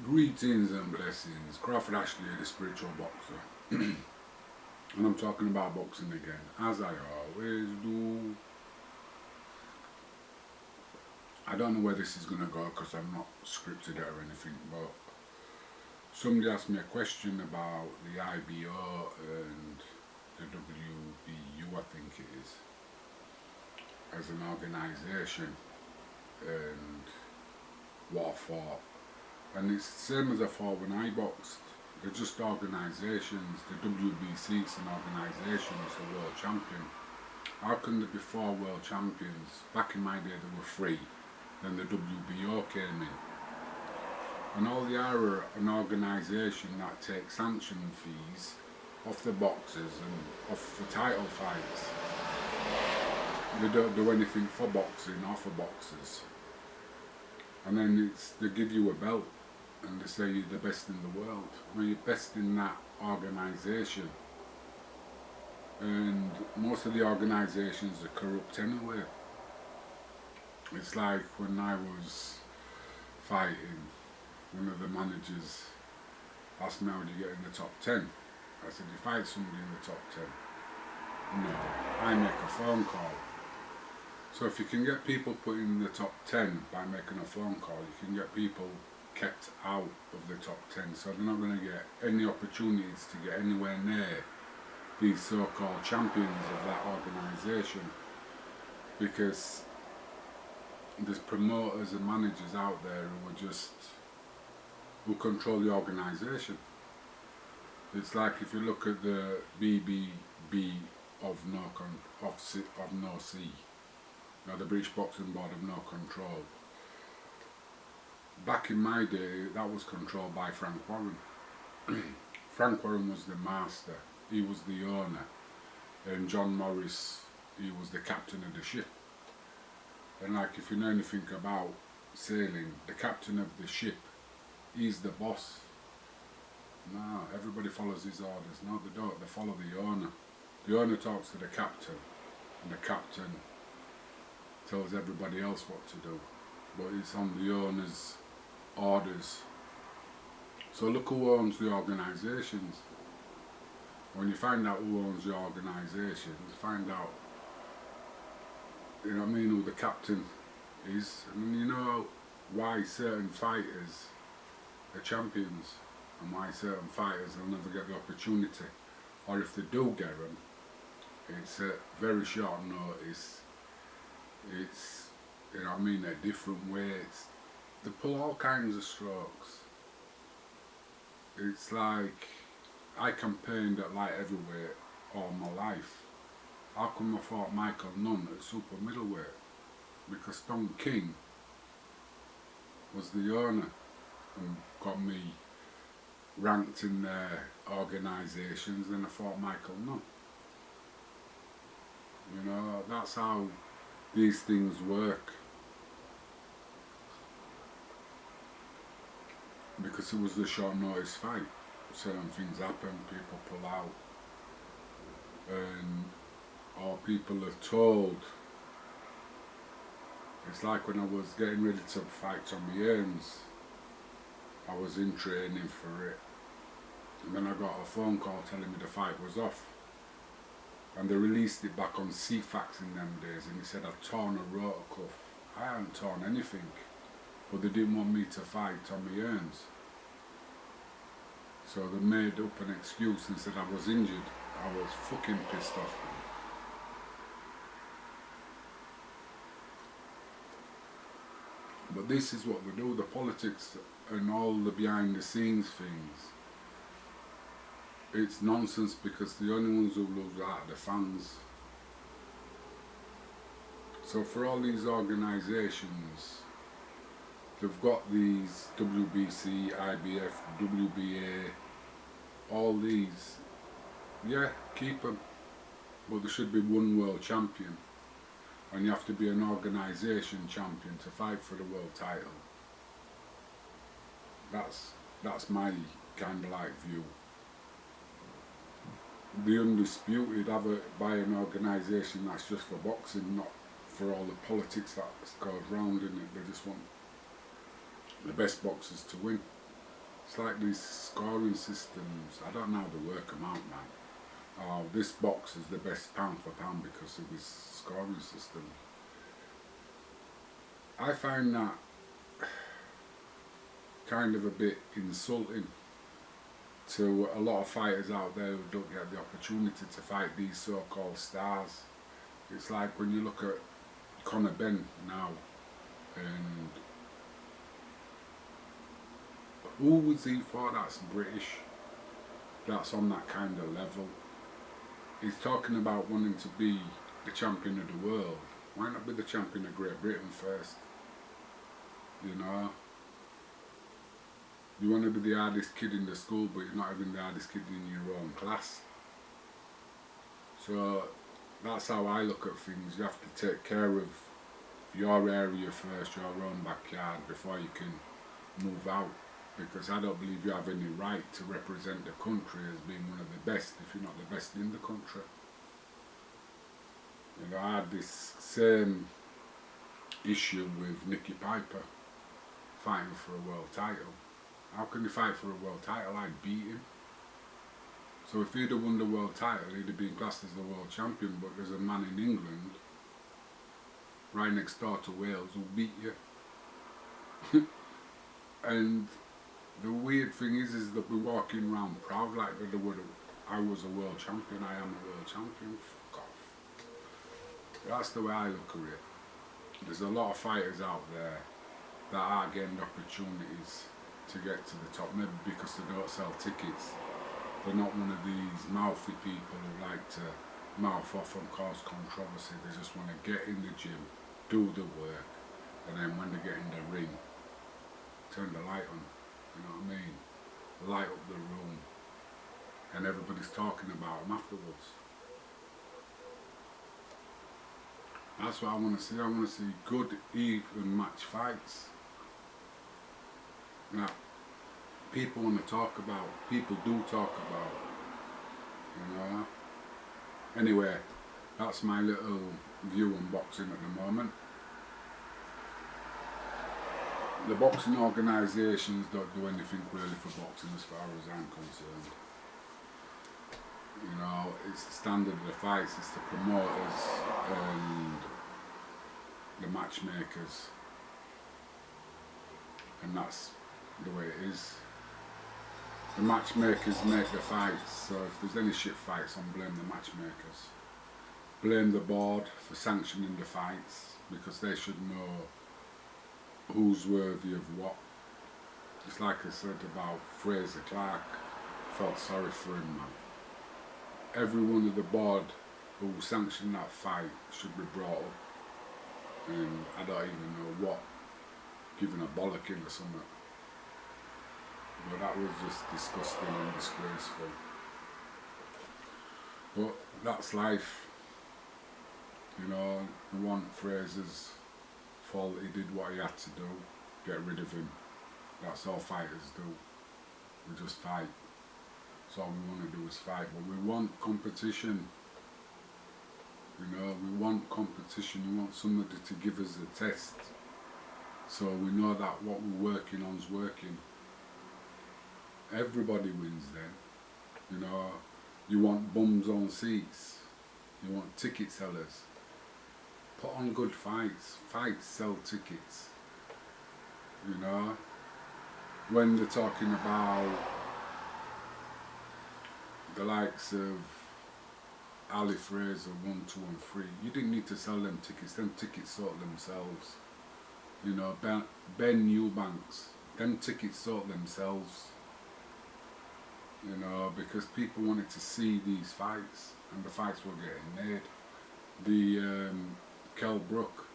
Greetings and blessings. Crawford Ashley, the spiritual boxer. And I'm talking about boxing again, as I always do. I don't know where this is going to go because I'm not scripted it or anything, but somebody asked me a question about the IBO and the WBU, I think it is, as an organisation, and what I thought. And it's the same as I thought when I boxed. They're just organisations. The WBC is an organisation, it's the world champion. How can there be 4 world champions? Back in my day there were 3. Then the WBO came in. And all the are an organisation that takes sanction fees off the boxers and off the title fights. They don't do anything for boxing or for boxers. And then they give you a belt and they say you're the best in the world. Well, you're best in that organisation. And most of the organisations are corrupt anyway. It's like when I was fighting, one of the managers asked me how do you get in the top 10. I said, you fight somebody in the top 10. No, I make a phone call. So if you can get people put in the top 10 by making a phone call, you can get people kept out of the top 10, so they're not going to get any opportunities to get anywhere near these so-called champions of that organisation, because there's promoters and managers out there who control the organisation. It's like if you look at the BBB of no C, now the British Boxing Board of No Control. Back in my day, that was controlled by Frank Warren. Frank Warren was the master, he was the owner, and John Morris, he was the captain of the ship. And like if you know anything about sailing, the captain of the ship, he's the boss. No, everybody follows his orders. No, they don't, they follow the owner. The owner talks to the captain, and the captain tells everybody else what to do. But it's on the owner's orders. So look who owns the organisations. When you find out who owns the organisations, find out, you know what I mean, who the captain is, and you know why certain fighters are champions and why certain fighters will never get the opportunity, or if they do get them, it's at very short notice. It's, you know what I mean, at different weights. They pull all kinds of strokes. It's like, I campaigned at light heavyweight all my life. How come I fought Michael Nunn at super middleweight? Because Tom King was the owner and got me ranked in their organisations, and I fought Michael Nunn. You know, that's how these things work. Because it was a short notice fight. Certain things happen, people pull out, and or people are told. It's like when I was getting ready to fight Tommy Hearns, I was in training for it, and then I got a phone call telling me the fight was off, and they released it back on CFAX in them days, and he said I'd torn a rotor cuff. I hadn't torn anything, but they didn't want me to fight Tommy Hearns. So they made up an excuse and said I was injured. I was fucking pissed off. But this is what they do, the politics and all the behind the scenes things. It's nonsense, because the only ones who lose are the fans. So for all these organisations, they've got these WBC, IBF, WBA, all these. Yeah, keep them. But there should be one world champion. And you have to be an organisation champion to fight for the world title. That's my kind of like view. The Undisputed have it by an organisation that's just for boxing, not for all the politics that goes round in it. They just want the best boxers to win. It's like these scoring systems, I don't know how to work them out, man. Oh, this box is the best pound for pound because of this scoring system. I find that kind of a bit insulting to a lot of fighters out there who don't get the opportunity to fight these so-called stars. It's like when you look at Conor Ben now, and who was he for that's British, that's on that kind of level? He's talking about wanting to be the champion of the world. Why not be the champion of Great Britain first? You know? You want to be the hardest kid in the school, but you're not even the hardest kid in your own class. So that's how I look at things. You have to take care of your area first, your own backyard, before you can move out. Because I don't believe you have any right to represent the country as being one of the best if you're not the best in the country. You know, I had this same issue with Nicky Piper fighting for a world title. How can he fight for a world title? I'd beat him. So if he'd have won the world title, he'd have been classed as the world champion, but there's a man in England, right next door to Wales, who'll beat you. And the weird thing is that we're walking around proud like that I was a world champion, I am a world champion. Fuck off. That's the way I look at it. There's a lot of fighters out there that are getting opportunities to get to the top, maybe because they don't sell tickets. They're not one of these mouthy people who like to mouth off and cause controversy. They just want to get in the gym, do the work, and then when they get in the ring, turn the light on, you know what I mean? Light up the room, and everybody's talking about them afterwards. That's what I want to see. I want to see good, even match fights. Now, people want to talk about, people do talk about, you know. Anyway, that's my little view on boxing at the moment. The boxing organisations don't do anything really for boxing as far as I'm concerned. You know, it's the standard of the fights, it's the promoters and the matchmakers. And that's the way it is. The matchmakers make the fights, so if there's any shit fights on, blame the matchmakers. Blame the board for sanctioning the fights, because they should know who's worthy of what. It's like I said about Fraser Clark, felt sorry for him, man. Everyone of the board who sanctioned that fight should be brought up, and I don't even know what, given a bollocking or something. But that was just disgusting and disgraceful. But that's life. You know, we want Fraser's fault, he did what he had to do, get rid of him. That's all fighters do. We just fight. That's all we want to do is fight. But we want competition. You know, we want competition. We want somebody to give us a test, so we know that what we're working on is working. Everybody wins then. You know, you want bums on seats. You want ticket sellers. Put on good fights. Fights sell tickets. You know, when they're talking about the likes of Ali Fraser 1, 2 and 3, you didn't need to sell them tickets. Them tickets sold themselves. You know, Ben Eubanks, them tickets sold themselves. You know, because people wanted to see these fights, and the fights were getting made. The Kell Brook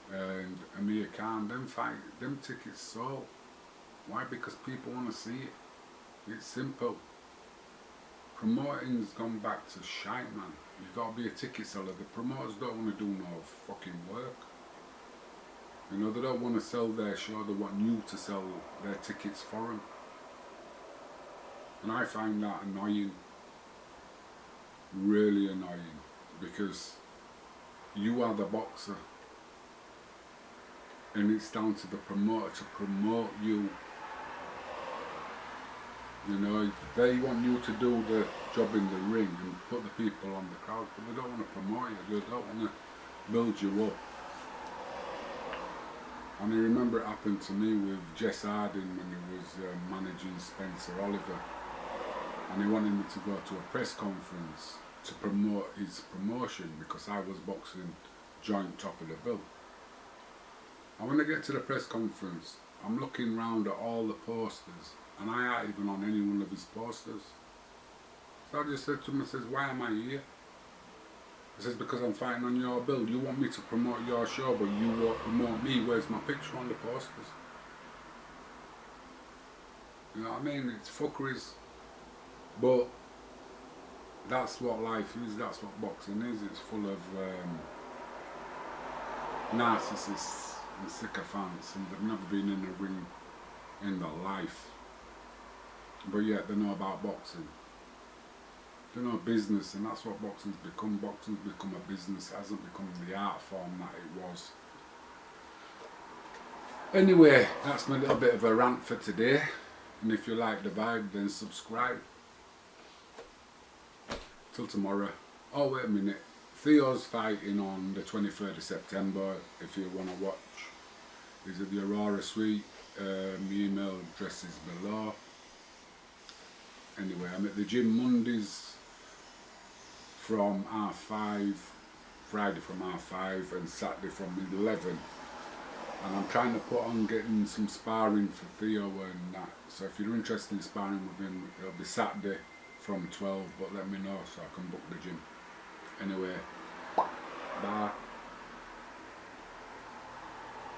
and Amir Khan, them tickets sold. Why? Because people want to see it. It's simple. Promoting's gone back to shite, man. You've got to be a ticket seller. The promoters don't want to do no fucking work. You know, they don't want to sell their show, they want you to sell their tickets for them. And I find that annoying, really annoying, because you are the boxer, and it's down to the promoter to promote you. You know, they want you to do the job in the ring and put the people on the crowd, but they don't want to promote you, they don't want to build you up. And I remember it happened to me with Jess Harding when he was managing Spencer Oliver, and he wanted me to go to a press conference to promote his promotion because I was boxing joint top of the bill. And when I get to the press conference, I'm looking round at all the posters, and I ain't even on any one of his posters. So I just said to him, I says, why am I here? I says, because I'm fighting on your bill. You want me to promote your show, but you won't promote me. Where's my picture on the posters? You know what I mean? It's fuckeries. But that's what life is, that's what boxing is. It's full of narcissists and sycophants, and they've never been in a ring in their life. But yet they know about boxing. They know business, and that's what boxing's become. Boxing's become a business. It hasn't become the art form that it was. Anyway, that's my little bit of a rant for today. And if you like the vibe, then subscribe. Till tomorrow. Oh, wait a minute. Theo's fighting on the 23rd of September, if you want to watch. He's at the Aurora Suite. My email address is below. Anyway, I'm at the gym Mondays from half 5, Friday from half 5, and Saturday from 11. And I'm trying to put on getting some sparring for Theo and that. So if you're interested in sparring with him, it'll be Saturday from 12, but let me know so I can book the gym. Anyway, bye.